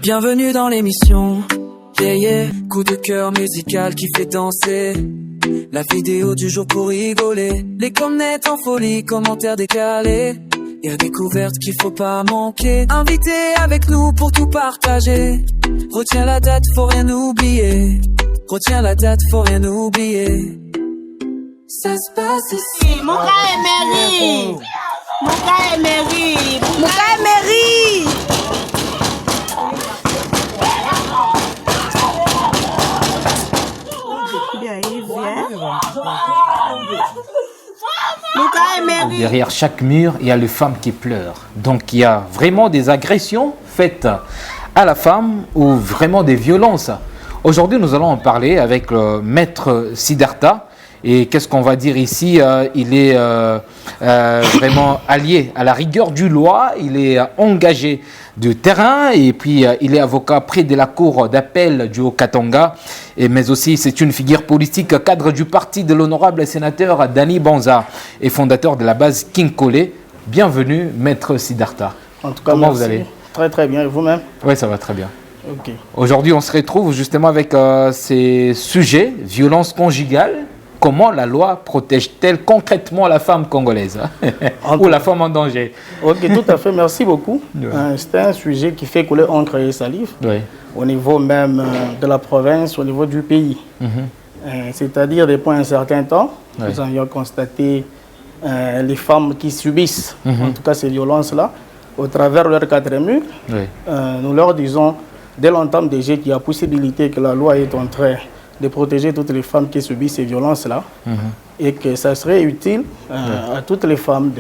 Bienvenue dans l'émission. Yeah, yeah. Coup de cœur musical qui fait danser. La vidéo du jour pour rigoler. Les comnettes en folie, commentaires décalés. Y'a découverte qu'il faut pas manquer. Invité avec nous pour tout partager. Retiens la date, faut rien oublier. Retiens la date, faut rien oublier. Ça se passe ici. Mouka Emery. Mouka Emery. Mouka Emery. Derrière chaque mur, il y a les femmes qui pleurent. Donc il y a vraiment des agressions faites à la femme ou vraiment des violences. Aujourd'hui, nous allons en parler avec le maître Siddhartha. Et qu'est-ce qu'on va dire ici? Il est vraiment allié à la rigueur du loi, il est engagé du terrain et puis il est avocat près de la cour d'appel du Haut-Katanga. Mais aussi, c'est une figure politique, cadre du parti de l'honorable sénateur Dani Banza et fondateur de la base Kinkole. Bienvenue, maître Siddhartha. En tout cas, comment merci. Vous allez? Très très bien, et vous-même? Oui, ça va très bien. Okay. Aujourd'hui, on se retrouve justement avec ces sujets, violence conjugale. Comment la loi protège-t-elle concrètement la femme congolaise ou la femme en danger? Ok, tout à fait, merci beaucoup. Ouais. C'est un sujet qui fait couler encre et salive, au niveau même de la province, au niveau du pays. C'est-à-dire, depuis un certain temps, nous avions constaté les femmes qui subissent, en tout cas ces violences-là, au travers de leurs quatre murs. Nous leur disons, dès l'entame déjà, qu'il y a possibilité que la loi est en train de protéger toutes les femmes qui subissent ces violences-là et que ça serait utile à toutes les femmes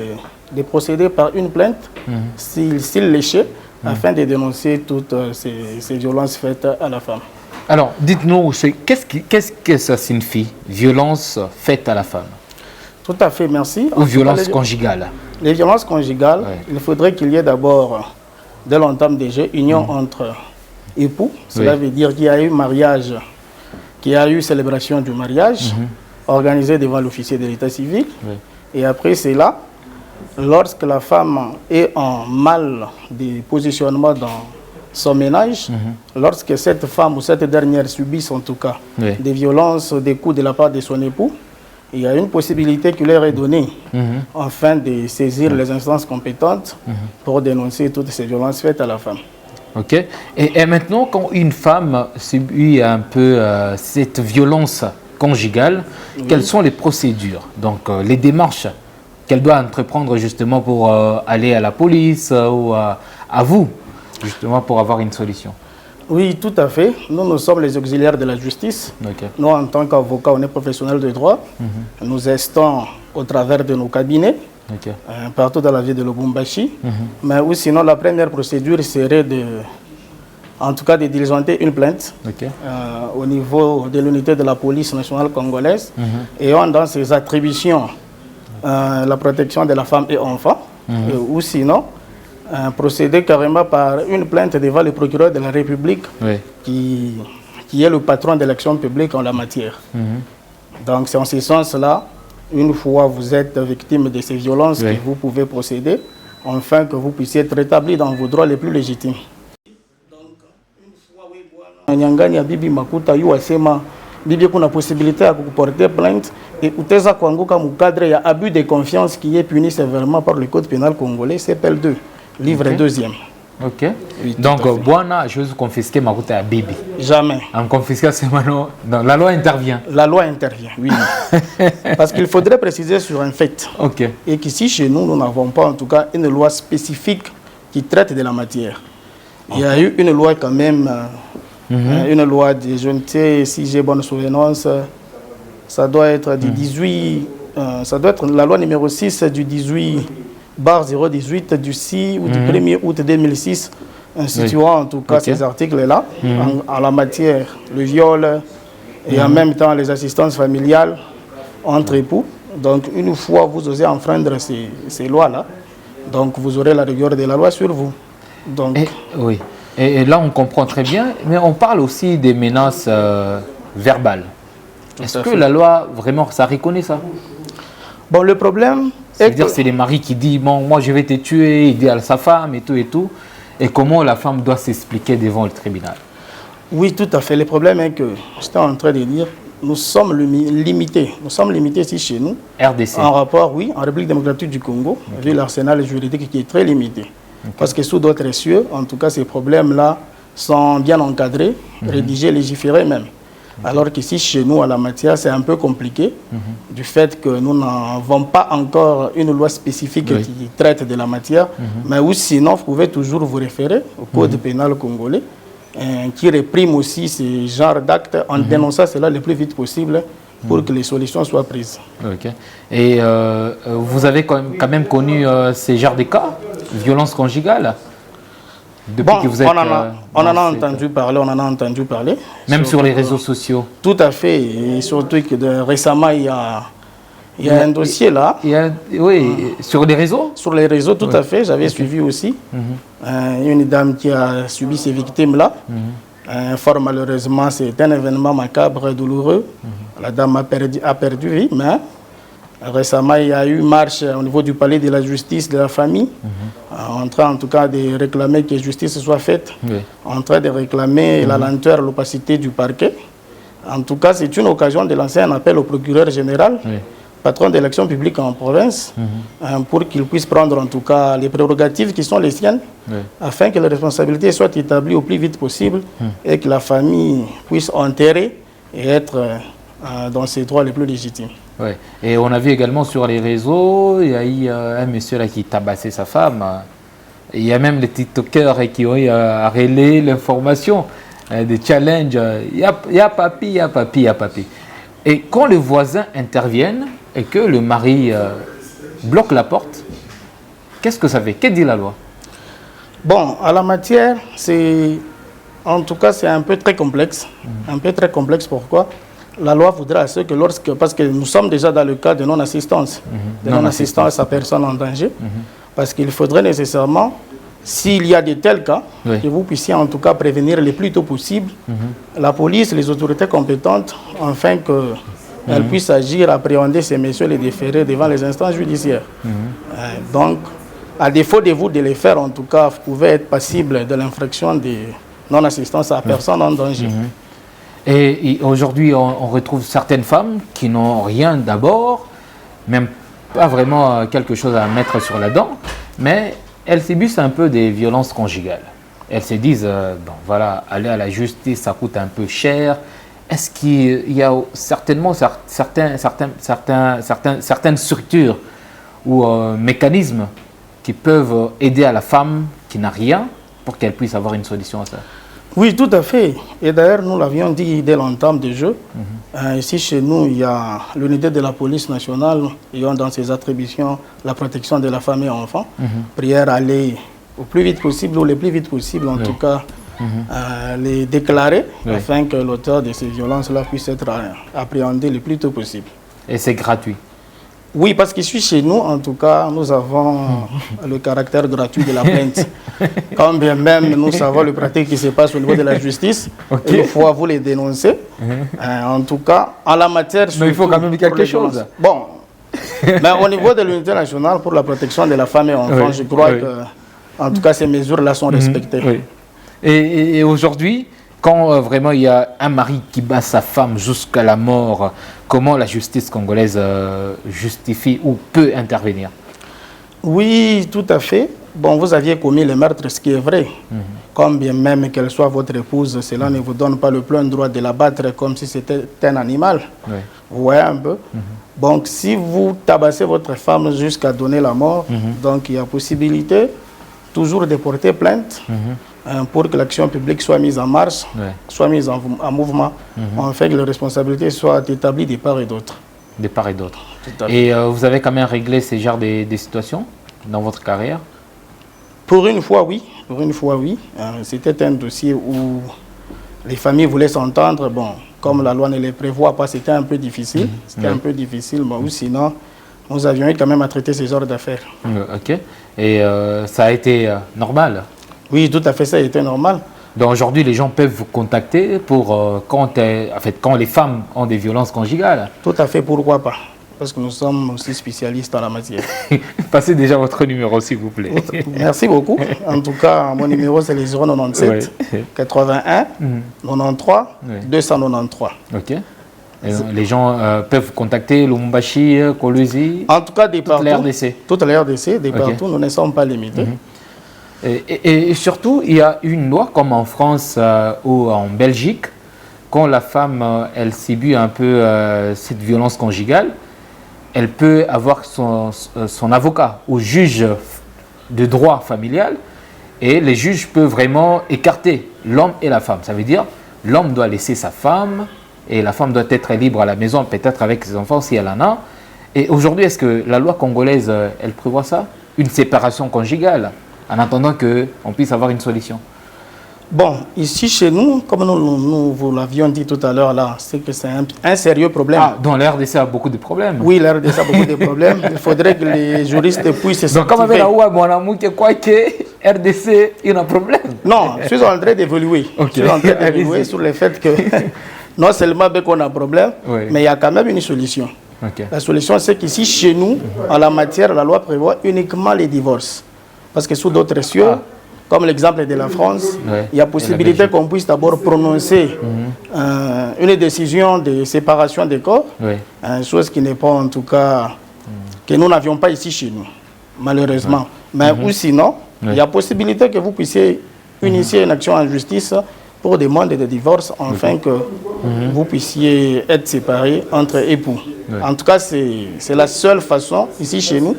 de procéder par une plainte s'ils l'échaient afin de dénoncer toutes ces violences faites à la femme. Alors, dites-nous, qu'est-ce que ça signifie, violence faite à la femme? Tout à fait, merci. Ou violence conjugale? Les violences conjugales, il faudrait qu'il y ait d'abord, dès l'entame des jeux, union entre époux. Cela veut dire qu'il y a eu mariage, qu'il y a eu célébration du mariage organisée devant l'officier de l'état civil. Et après cela, lorsque la femme est en mal de positionnement dans son ménage, lorsque cette femme ou cette dernière subit en tout cas des violences, des coups de la part de son époux, il y a une possibilité qui leur est donnée afin de saisir les instances compétentes pour dénoncer toutes ces violences faites à la femme. Ok. Et maintenant, quand une femme subit un peu cette violence conjugale, quelles sont les procédures, donc les démarches qu'elle doit entreprendre justement pour aller à la police ou à vous, justement pour avoir une solution? Oui, tout à fait. Nous sommes les auxiliaires de la justice. Nous, en tant qu'avocats, on est professionnels de droit. Nous restons au travers de nos cabinets. Partout dans la ville de Lubumbashi. Mais ou sinon, la première procédure serait en tout cas de diligenter une plainte au niveau de l'unité de la police nationale congolaise et on dans ses attributions la protection de la femme et enfant ou sinon procéder carrément par une plainte devant le procureur de la République qui est le patron de l'action publique en la matière. Donc c'est en ce sens-là, une fois vous êtes victime de ces violences, que vous pouvez procéder, afin que vous puissiez être rétabli dans vos droits les plus légitimes. Donc, une fois, Nyangani ya bibi makuta yu asema bibi kuna possibilité à porter plainte et uteza kuanguka mu cadre ya abus de confiance qui est puni sévèrement par le code pénal congolais, CPL 2, livre 2e. Ok. Oui, donc, Bwana, je vais confisquer ma route à Bibi. Jamais. En confisquant, c'est maintenant. La loi intervient. La loi intervient, oui. Parce qu'il faudrait préciser sur un fait. Et qu'ici, chez nous, nous n'avons pas, en tout cas, une loi spécifique qui traite de la matière. Il y a eu une loi quand même, une loi, je ne sais si j'ai bonne souvenance, ça doit être du 18, ça doit être la loi numéro 6 du 18/018 du 6 ou du 1er août 2006, instituant en tout cas ces articles-là, en la matière, le viol et en même temps les assistances familiales entre époux. Donc une fois vous osez enfreindre ces lois-là, donc vous aurez la rigueur de la loi sur vous. Donc, et là on comprend très bien, mais on parle aussi des menaces verbales. Est-ce que la loi, vraiment, ça reconnaît ça? Bon, le problème... C'est-à-dire c'est les maris qui disent bon, moi je vais te tuer, il dit à sa femme et tout et tout. et comment la femme doit s'expliquer devant le tribunal. Oui, tout à fait. Le problème est que, j'étais en train de dire, nous sommes limités. Nous sommes limités ici chez nous. RDC. En rapport, oui, en République démocratique du Congo, vu l'arsenal juridique qui est très limité. Parce que sous d'autres cieux, en tout cas, ces problèmes-là sont bien encadrés, rédigés, légiférés même. Alors qu'ici, chez nous, à la matière, c'est un peu compliqué, du fait que nous n'avons pas encore une loi spécifique qui traite de la matière, mais ou sinon, vous pouvez toujours vous référer au Code pénal congolais, qui réprime aussi ce genre d'actes en dénonçant cela le plus vite possible pour que les solutions soient prises. Ok. Et vous avez quand même connu ces genres de cas, violence conjugale? Depuis que vous êtes, on en a entendu parler. Même sur les réseaux sociaux. Tout à fait. Et surtout que récemment, il y a un dossier là. Oui, sur les réseaux? Sur les réseaux, tout à fait. J'avais suivi aussi une dame qui a subi ces victimes-là. Fort malheureusement, c'est un événement macabre et douloureux. La dame a perdu vie, mais récemment, il y a eu une marche au niveau du palais de la justice de la famille, en train en tout cas de réclamer que justice soit faite, en train de réclamer la lenteur, l'opacité du parquet. En tout cas, c'est une occasion de lancer un appel au procureur général, patron de l'action publique en province, pour qu'il puisse prendre en tout cas les prérogatives qui sont les siennes, afin que les responsabilités soient établies au plus vite possible et que la famille puisse enterrer et être dans ses droits les plus légitimes. Ouais. Et on a vu également sur les réseaux, il y a eu un monsieur là qui tabassait sa femme. Il y a même les TikTokers qui ont relayer l'information, des challenges. Il y a papi, il y a papi, il y a papi. Et quand les voisins interviennent et que le mari bloque la porte, qu'est-ce que ça fait? Que dit la loi? Bon, à la matière, en tout cas, c'est un peu très complexe. Un peu très complexe, pourquoi? La loi voudra à ce que parce que nous sommes déjà dans le cas de non-assistance, de non-assistance à personne en danger, parce qu'il faudrait nécessairement, s'il y a de tels cas, que vous puissiez en tout cas prévenir le plus tôt possible la police, les autorités compétentes, afin qu'elles puissent agir, appréhender ces messieurs, les déférer devant les instances judiciaires. Donc, à défaut de vous de les faire, en tout cas, vous pouvez être passible de l'infraction de non-assistance à personne en danger. Et aujourd'hui, on retrouve certaines femmes qui n'ont rien d'abord, même pas vraiment quelque chose à mettre sur la dent, mais elles subissent un peu des violences conjugales. Elles se disent, bon voilà, aller à la justice, ça coûte un peu cher. Est-ce qu'il y a certainement certaines structures ou mécanismes qui peuvent aider à la femme qui n'a rien pour qu'elle puisse avoir une solution à ça? Oui, tout à fait. Et d'ailleurs, nous l'avions dit dès l'entame du jeu. Ici, chez nous, il y a l'unité de la police nationale ayant dans ses attributions la protection de la femme et enfants. Prière à aller au plus vite possible, ou le plus vite possible, en tout cas, les déclarer afin que l'auteur de ces violences-là puisse être appréhendé le plus tôt possible. Et c'est gratuit? Oui, parce qu'ici, chez nous, en tout cas, nous avons le caractère gratuit de la plainte. Quand bien même nous savons le pratique qui se passe au niveau de la justice, il faut vous les dénoncer. En tout cas, en la matière... Mais il faut quand même quelque chose. Bon, mais au niveau de l'unité nationale pour la protection de la femme et enfants, je crois que, en tout cas, ces mesures-là sont respectées. Et aujourd'hui, quand vraiment il y a un mari qui bat sa femme jusqu'à la mort, comment la justice congolaise justifie ou peut intervenir? Oui, tout à fait. Bon, vous aviez commis le meurtre, ce qui est vrai. Comme bien même qu'elle soit votre épouse, cela ne vous donne pas le plein droit de la battre comme si c'était un animal. Vous voyez un peu. Donc, si vous tabassez votre femme jusqu'à donner la mort, donc il y a possibilité toujours de porter plainte pour que l'action publique soit mise en marche, soit mise en mouvement, afin que les responsabilités soient établies de part et d'autre. De part et d'autre. Et vous avez quand même réglé ces genres de situations dans votre carrière? Pour une fois, oui. Pour une fois, oui. C'était un dossier où les familles voulaient s'entendre. Bon, comme la loi ne les prévoit pas, c'était un peu difficile. C'était un peu difficile, mais ou sinon, nous avions eu quand même à traiter ces genres d'affaires. Ok. Et ça a été normal? Oui, tout à fait, ça a été normal. Donc aujourd'hui, les gens peuvent vous contacter pour quand les femmes ont des violences conjugales? Tout à fait, pourquoi pas? parce que nous sommes aussi spécialistes en la matière. Passez déjà votre numéro, s'il vous plaît. Merci beaucoup. En tout cas, mon numéro, c'est le 097 81 93 293. Ok. Les gens peuvent contacter Lubumbashi, Kolwezi. En tout cas, des toute la RDC. Toute la RDC, des partout, nous ne sommes pas limités. Et surtout, il y a une loi comme en France ou en Belgique, quand la femme elle subit un peu cette violence conjugale, elle peut avoir son avocat ou juge de droit familial, et les juges peuvent vraiment écarter l'homme et la femme. Ça veut dire l'homme doit laisser sa femme et la femme doit être libre à la maison, peut-être avec ses enfants si elle en a. Et aujourd'hui, est-ce que la loi congolaise, elle prévoit ça? Une séparation conjugale, en attendant qu'on puisse avoir une solution? Bon, ici chez nous, comme nous vous l'avions dit tout à l'heure là, c'est que c'est un sérieux problème. Ah, donc la RDC a beaucoup de problèmes. Oui, la RDC a beaucoup de problèmes. Il faudrait que les juristes puissent se donc comme avec la loi, mon amour, quoi que RDC, il y a un problème. Non, je suis en train d'évoluer. Je suis en train d'évoluer sur le fait que non seulement qu'on a un problème, mais il y a quand même une solution. La solution, c'est qu'ici, chez nous, en la matière, la loi prévoit uniquement les divorces. Parce que sous d'autres cieux, comme l'exemple de la France, il y a possibilité qu'on puisse d'abord prononcer une décision de séparation des corps, chose qui n'est pas en tout cas, que nous n'avions pas ici chez nous, malheureusement. Mais ou sinon, il y a possibilité que vous puissiez initier une action en justice pour demander de divorce, afin que vous puissiez être séparés entre époux. En tout cas, c'est la seule façon ici chez nous.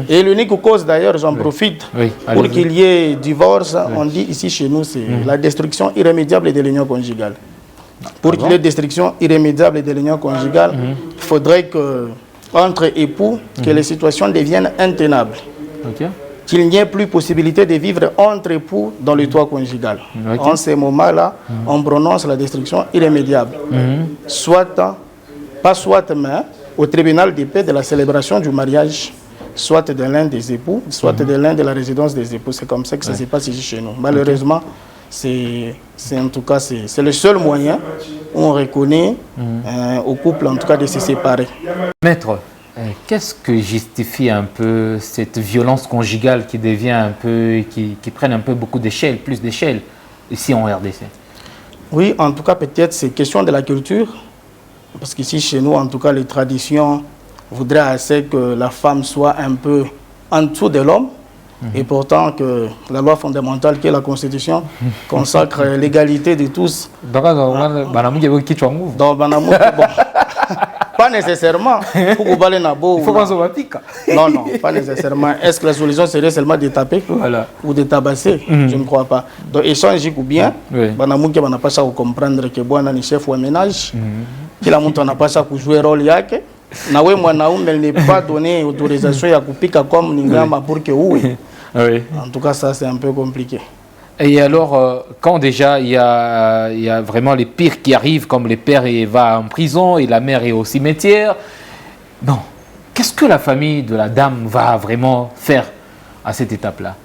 Et l'unique cause d'ailleurs, j'en profite, pour qu'il y ait divorce, on dit ici chez nous, c'est la destruction irrémédiable de l'union conjugale. Pour qu'il y ait destruction irrémédiable de l'union conjugale, il faudrait que, entre époux, que les situations deviennent intenables. Qu'il n'y ait plus possibilité de vivre entre époux dans le toit conjugal. En ces moments-là, on prononce la destruction irrémédiable. Pas soit, mais au tribunal de paix de la célébration du mariage, soit de l'un des époux, soit de l'un de la résidence des époux. C'est comme ça que ça se passe ici chez nous. Malheureusement, c'est en tout cas c'est le seul moyen où on reconnaît au couple en tout cas de se séparer. Maître, qu'est-ce que justifie un peu cette violence conjugale qui devient un peu, qui prenne un peu beaucoup d'échelle, plus d'échelle ici en RDC? Oui, en tout cas peut-être c'est question de la culture, parce qu'ici chez nous en tout cas les traditions voudraient assez que la femme soit un peu en dessous de l'homme, et pourtant que la loi fondamentale qui est la Constitution consacre l'égalité de tous. Donc pas nécessairement. Il faut qu'on se non, pas nécessairement. Est-ce que la solution serait seulement de taper ou de tabasser? Je ne crois pas. Donc échanger ou bien, Banamouki n'a pas ça à comprendre que bon, on est chef ou ménage, qu'il a monté n'a pas ça pour jouer rôle yake. Nawe Mwanaoum, elle n'est pas donné autorisation à couper comme Ningama pour que oui. En tout cas, ça c'est un peu compliqué. Et alors, quand déjà il y a vraiment les pires qui arrivent, comme le père va en prison et la mère est au cimetière, bon, qu'est-ce que la famille de la dame va vraiment faire à cette étape-là?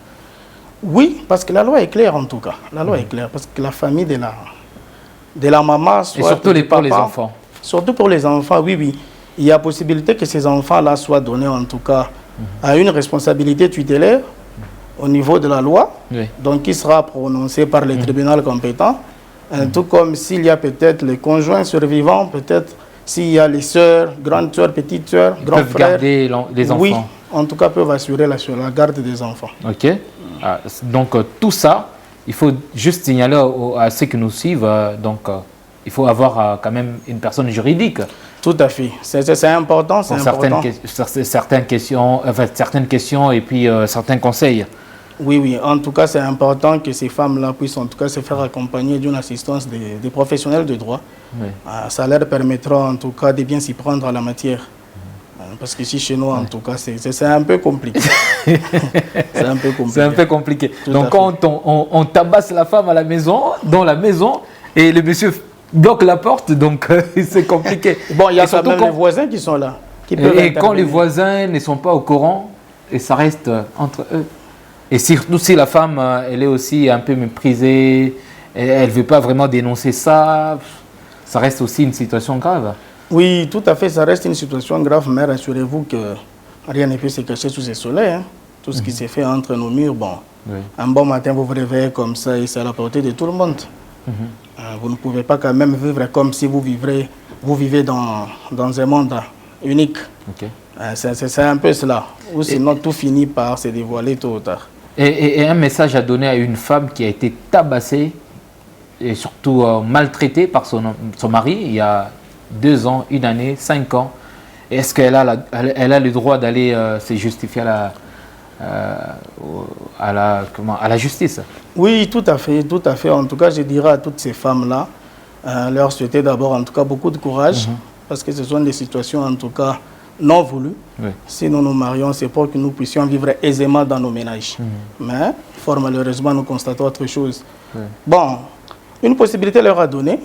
Oui, parce que la loi est claire en tout cas. La loi est claire, parce que la famille de la maman... Soit et surtout pour les enfants. Surtout pour les enfants, oui. Il y a possibilité que ces enfants-là soient donnés en tout cas à une responsabilité tutélaire au niveau de la loi, donc qui sera prononcée par le tribunal compétent, tout comme s'il y a peut-être les conjoints survivants, peut-être s'il y a les sœurs, grandes sœurs, petites sœurs, grands frères. Garder les enfants. Oui, en tout cas peuvent assurer la garde des enfants. Ok. Donc tout ça, il faut juste signaler à ceux qui nous suivent, il faut avoir quand même une personne juridique. Tout à fait. C'est important. C'est important. Certaines questions et puis certains conseils. Oui. En tout cas, c'est important que ces femmes-là puissent en tout cas se faire accompagner d'une assistance des professionnels de droit. Ça leur permettra en tout cas de bien s'y prendre à la matière. Parce qu'ici, chez nous, en tout cas, c'est un peu compliqué. C'est un peu compliqué. C'est un peu compliqué. Donc, quand on tabasse la femme à la maison, dans la maison, et le monsieur bloque la porte, donc c'est compliqué. Bon, il y a quand même les voisins qui sont là. Et quand les voisins ne sont pas au courant, et ça reste entre eux. Et surtout si la femme, elle est aussi un peu méprisée, elle ne veut pas vraiment dénoncer ça, ça reste aussi une situation grave. Oui, tout à fait, ça reste une situation grave, mais rassurez-vous que rien ne peut se cacher sous ce soleil. Hein. Tout ce qui s'est fait entre nos murs, bon, un bon matin vous vous réveillez comme ça et c'est à la portée de tout le monde. Vous ne pouvez pas quand même vivre comme si vous vivez dans un monde unique. C'est un peu cela, ou sinon tout finit par se dévoiler tôt ou tard. Et un message à donner à une femme qui a été tabassée et surtout maltraitée par son mari il y a 2 ans, 1 année, 5 ans. Est-ce qu'elle a le droit d'aller se justifier à la justice? Oui, tout à fait, tout à fait. En tout cas, je dirais à toutes ces femmes-là, leur souhaiter d'abord en tout cas beaucoup de courage, parce que ce sont des situations en tout cas non voulues. Si nous nous marions, c'est pour que nous puissions vivre aisément dans nos ménages. Mais, fort malheureusement, nous constatons autre chose. Bon, une possibilité leur a donné,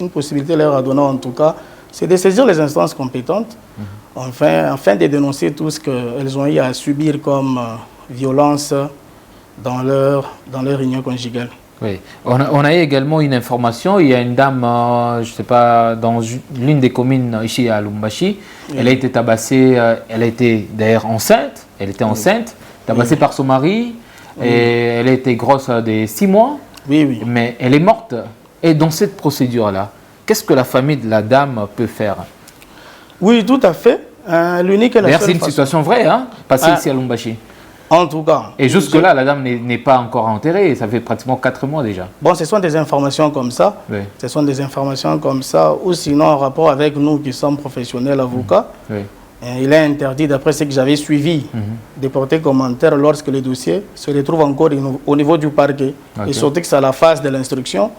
en tout cas, c'est de saisir les instances compétentes, afin de dénoncer tout ce qu'elles ont eu à subir comme violence dans leur union conjugale. Oui. On a eu également une information, il y a une dame, je ne sais pas, dans l'une des communes ici à Lubumbashi, elle a été tabassée, elle a été d'ailleurs enceinte, tabassée par son mari, et elle a été grosse de 6 mois, mais elle est morte. Et dans cette procédure-là, qu'est-ce que la famille de la dame peut faire? Oui, tout à fait. L'unique et la seule façon. C'est une situation vraie, hein, passée ici à Lubumbashi. En tout cas. Et jusque-là, la dame n'est pas encore enterrée. Ça fait pratiquement 4 mois déjà. Bon, ce sont des informations comme ça. Ce sont des informations comme ça. Ou sinon, en rapport avec nous qui sommes professionnels avocats, il est interdit, d'après ce que j'avais suivi, de porter commentaire lorsque le dossier se retrouve encore au niveau du parquet. Et surtout que c'est à la phase de l'instruction,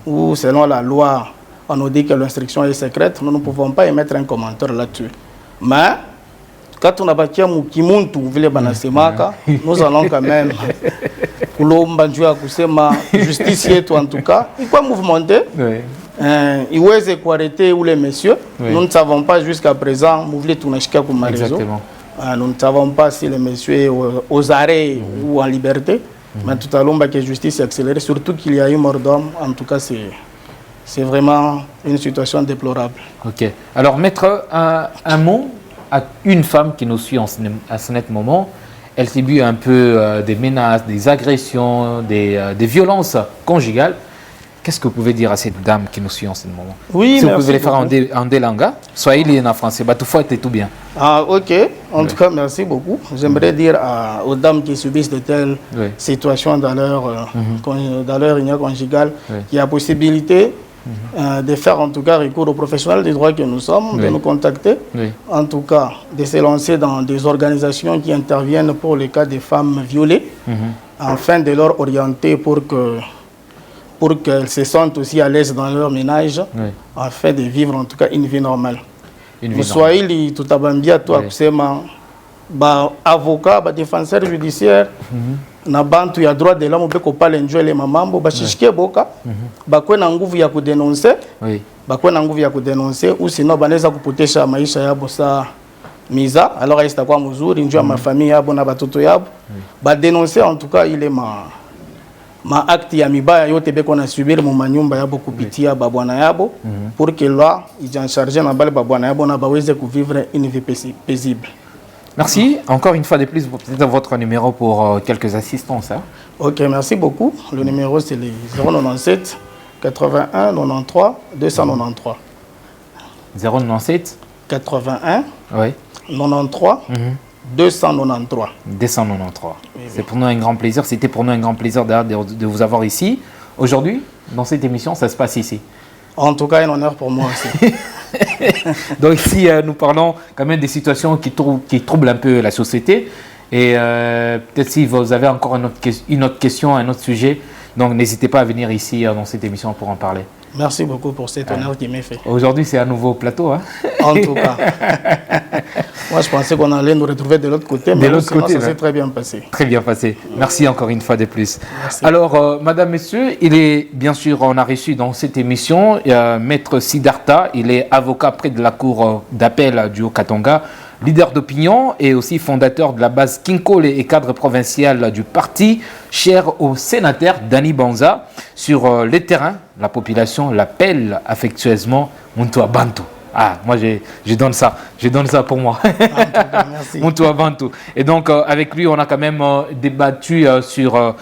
où selon la loi, on nous dit que l'instruction est secrète. Nous ne pouvons pas émettre un commentaire là-dessus. Mais quand on a bâti un Kimuntu, nous allons quand même, justice, en tout cas, il faut mouvementer. Il faut arrêter où les messieurs. Nous ne savons pas jusqu'à présent, nous ne savons pas si les messieurs sont aux arrêts ou en liberté. Mais tout à l'heure, que la justice est accélérée, surtout qu'il y a eu mort d'homme. En tout cas, c'est vraiment une situation déplorable. Ok. Alors, mettre un mot à une femme qui nous suit à ce moment, elle subit un peu des menaces, des agressions, des violences conjugales. Qu'est-ce que vous pouvez dire à cette dame qui nous suit en ce moment? Oui, si vous pouvez les faire en deux langues, soit en français, tout fois et tout bien. Ah, ok. En tout cas, merci beaucoup. J'aimerais dire aux dames qui subissent de telles situations dans leur union conjugale qu'il y a possibilité de faire en tout cas recours aux professionnels du droit que nous sommes, de nous contacter, en tout cas de se lancer dans des organisations qui interviennent pour les cas des femmes violées, afin de leur orienter pour qu'elles se sentent aussi à l'aise dans leur ménage, afin de vivre en tout cas une vie normale. Soyez tout à bien, toi, avocat, défenseur judiciaire, na bantu ya droit de l'homme beko pale njwele mamambo bashishike boka bakwe na nguvu ya kudenoncer ou sinon banaweza kupotesha maisha yabo sa miza alors aista kwa mzuri njua ma famille yabo na batoto yabo ba dénoncer en tout cas il est ma acte ya mibaya yote beko na subir mu manyumba yabo kupitia babwana yabo pour que là ils en charger na bale babwana yabo na baweze vivre une vie paisible. Merci. Encore une fois de plus, peut-être votre numéro pour quelques assistances. Hein. Ok, merci beaucoup. Le numéro, c'est le 097 81 93 293. 097 81 93 293. 293. Oui. C'est pour nous un grand plaisir. C'était pour nous un grand plaisir de vous avoir ici. Aujourd'hui, dans cette émission, ça se passe ici. En tout cas, un honneur pour moi aussi. Donc ici, nous parlons quand même des situations qui troublent un peu la société. Et peut-être si vous avez encore une autre question, un autre sujet, donc n'hésitez pas à venir ici dans cette émission pour en parler. Merci beaucoup pour cet honneur qui m'est fait. Aujourd'hui, c'est un nouveau plateau. Hein? En tout cas. Moi, je pensais qu'on allait nous retrouver de l'autre côté, mais ça s'est très bien passé. Très bien passé. Merci encore une fois de plus. Merci. Alors, madame, messieurs, il est bien sûr, on a reçu dans cette émission Maître Siddhartha. Il est avocat près de la cour d'appel du Haut-Katanga, leader d'opinion et aussi fondateur de la base Kinkole et cadre provincial du parti, cher au sénateur Dani Banza. Sur les terrains, la population l'appelle affectueusement Muntu Abantu. Ah, moi, je donne ça. Je donne ça pour moi. Merci. Muntu avant tout. Et donc, avec lui, on a quand même débattu sur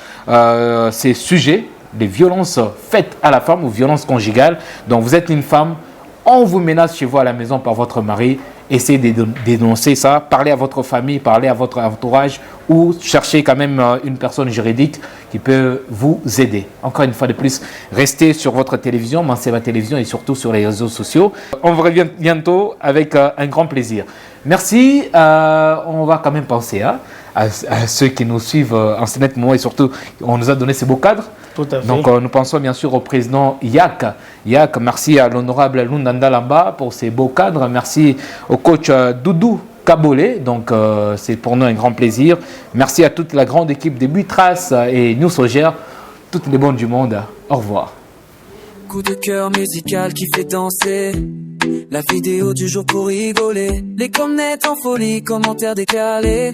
ces sujets, les violences faites à la femme ou violences conjugales. Donc, vous êtes une femme, on vous menace chez vous à la maison par votre mari. Essayez de dénoncer ça, parlez à votre famille, parlez à votre entourage ou cherchez quand même une personne juridique qui peut vous aider. Encore une fois de plus, restez sur votre télévision, Manseba Télévision et surtout sur les réseaux sociaux. On vous revient bientôt avec un grand plaisir. Merci. On va quand même penser à ceux qui nous suivent en ce moment et surtout, on nous a donné ces beaux cadres. Tout à fait. Donc, nous pensons bien sûr au président Yak. Yak, merci à l'honorable Lundanda Lamba pour ces beaux cadres. Merci au coach Doudou Kabole. Donc, c'est pour nous un grand plaisir. Merci à toute la grande équipe de Butras et News Sogère. Toutes les bonnes du monde. Au revoir. Coup de cœur musical qui fait danser. La vidéo du jour pour rigoler. Les comnettes en folie, commentaires décalés.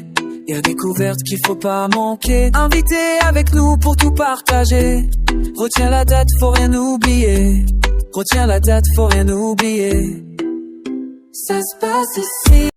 Y'a découverte qu'il faut pas manquer. Invité avec nous pour tout partager. Retiens la date, faut rien oublier. Retiens la date, faut rien oublier. Ça se passe ici.